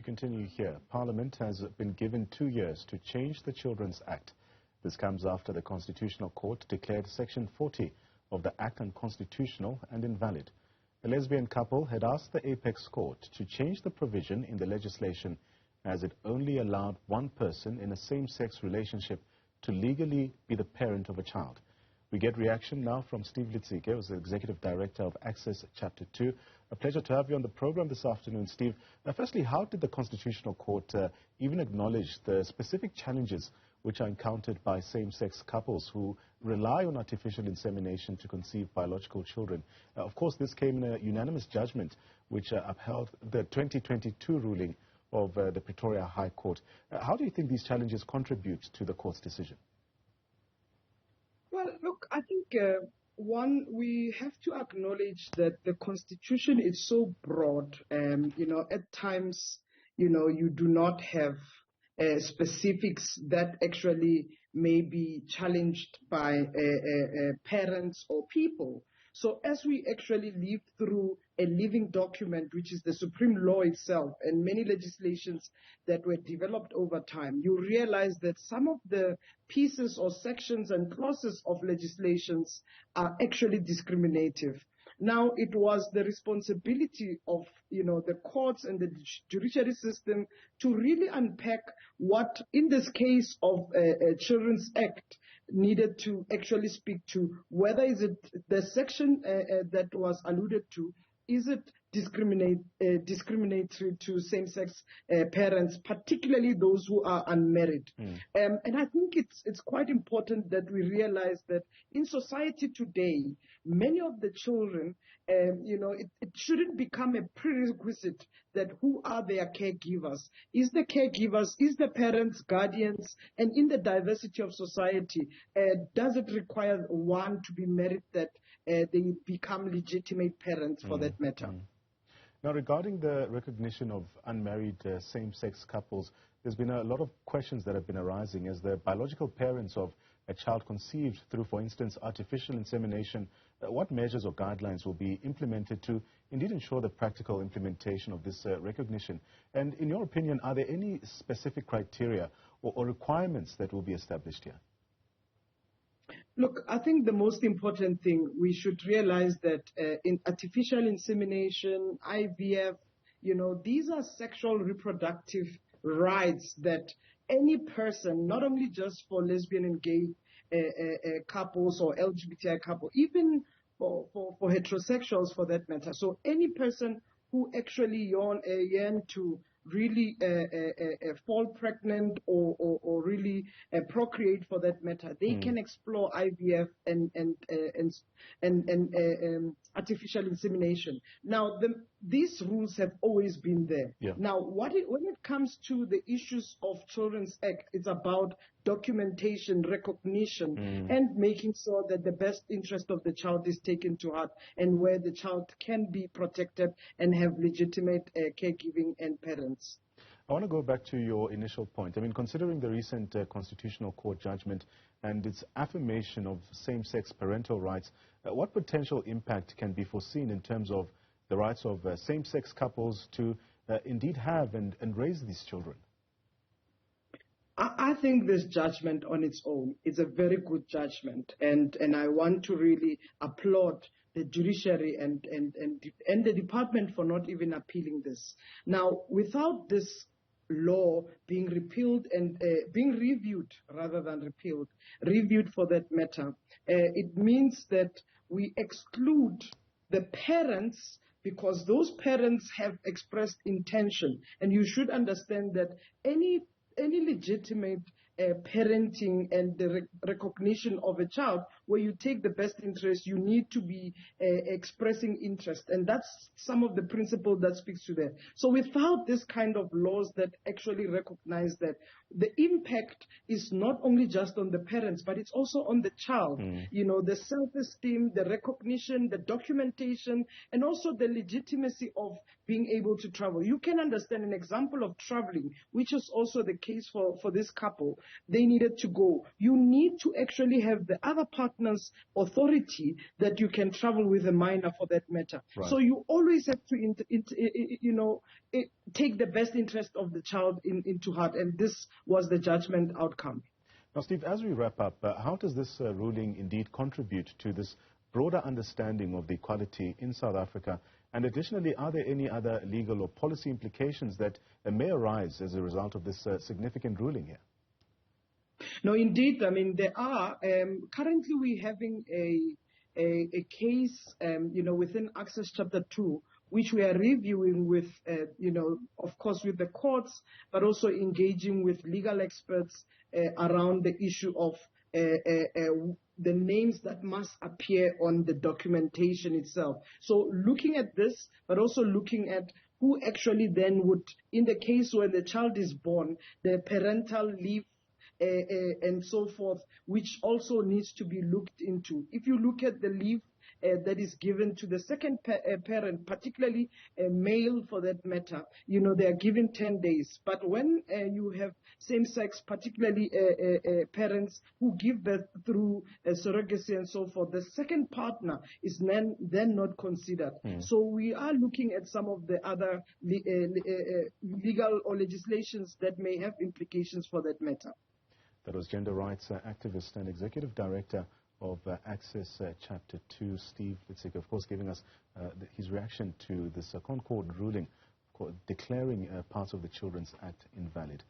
continue here. Parliament has been given 2 years to change the Children's Act. This comes after the Constitutional Court declared Section 40 of the Act unconstitutional and invalid. A lesbian couple had asked the Apex Court to change the provision in the legislation as it only allowed one person in a same-sex relationship to legally be the parent of a child. We get reaction now from Steve Letsike, who's the Executive Director of Access Chapter 2. A pleasure to have you on the program this afternoon, Steve. Firstly, how did the Constitutional Court even acknowledge the specific challenges which are encountered by same-sex couples who rely on artificial insemination to conceive biological children? Of course, this came in a unanimous judgment which upheld the 2022 ruling of the Pretoria High Court. How do you think these challenges contribute to the court's decision? Well, look, I think, one, we have to acknowledge that the Constitution is so broad. At times, you do not have specifics that actually may be challenged by parents or people. So as we actually live through a living document, which is the supreme law itself, and many legislations that were developed over time, you realize that some of the pieces or sections and clauses of legislations are actually discriminative. Now, it was the responsibility of, the courts and the judiciary system to really unpack what, in this case of a Children's Act, needed to actually speak to whether is it the section that was alluded to, is it discriminatory to same-sex parents, particularly those who are unmarried. And I think it's quite important that we realize that in society today, many of the children, it shouldn't become a prerequisite that who are their caregivers. Is the caregivers, is the parents, guardians, and in the diversity of society, does it require one to be married that they become legitimate parents for that matter? Now, regarding the recognition of unmarried same-sex couples, there's been a lot of questions that have been arising as the biological parents of a child conceived through, for instance, artificial insemination. What measures or guidelines will be implemented to indeed ensure the practical implementation of this recognition? And in your opinion, are there any specific criteria or requirements that will be established here? Look, I think the most important thing, we should realize that in artificial insemination, IVF, these are sexual reproductive rights that any person, not only just for lesbian and gay couples or LGBTI couples, even for heterosexuals for that matter. So any person who actually yearn to really fall pregnant or really procreate for that matter, they can explore IVF and artificial insemination. Now, these rules have always been there. Yeah. Now, when it comes to the issues of Children's Act, it's about documentation, recognition, and making sure that the best interest of the child is taken to heart and where the child can be protected and have legitimate caregiving and parents. I want to go back to your initial point. I mean, considering the recent Constitutional Court judgment and its affirmation of same-sex parental rights, what potential impact can be foreseen in terms of the rights of same-sex couples to indeed have and raise these children? I think this judgment on its own is a very good judgment, and I want to really applaud the judiciary and the department for not even appealing this. Now, without this law being repealed and being reviewed rather than repealed, reviewed for that matter, it means that we exclude the parents because those parents have expressed intention. And you should understand that any legitimate parenting and the recognition of a child, where you take the best interest, you need to be expressing interest. And that's some of the principle that speaks to that. So without this kind of laws that actually recognize that, the impact is not only just on the parents, but it's also on the child. The self-esteem, the recognition, the documentation, and also the legitimacy of being able to travel. You can understand an example of traveling, which is also the case for this couple. they needed to go, you need to actually have the other partner's authority that you can travel with a minor for that matter. Right. So you always have to, take the best interest of the child into heart, and this was the judgment outcome. Now, Steve, as we wrap up, how does this ruling indeed contribute to this broader understanding of the equality in South Africa? And additionally, are there any other legal or policy implications that may arise as a result of this significant ruling here? No, indeed. I mean, there are. Currently, we're having a case, within Access Chapter 2, which we are reviewing with, of course, with the courts, but also engaging with legal experts around the issue of the names that must appear on the documentation itself. So looking at this, but also looking at who actually then would, in the case when the child is born, the parental leave and so forth, which also needs to be looked into. If you look at the leave that is given to the second parent, particularly a male for that matter, they are given 10 days. But when you have same-sex, particularly parents who give birth through surrogacy and so forth, the second partner is then not considered. So we are looking at some of the other legal or legislations that may have implications for that matter. That was gender rights activist and executive director of Access Chapter 2, Steve Letsike, of course, giving us his reaction to this ConCourt ruling declaring parts of the Children's Act invalid.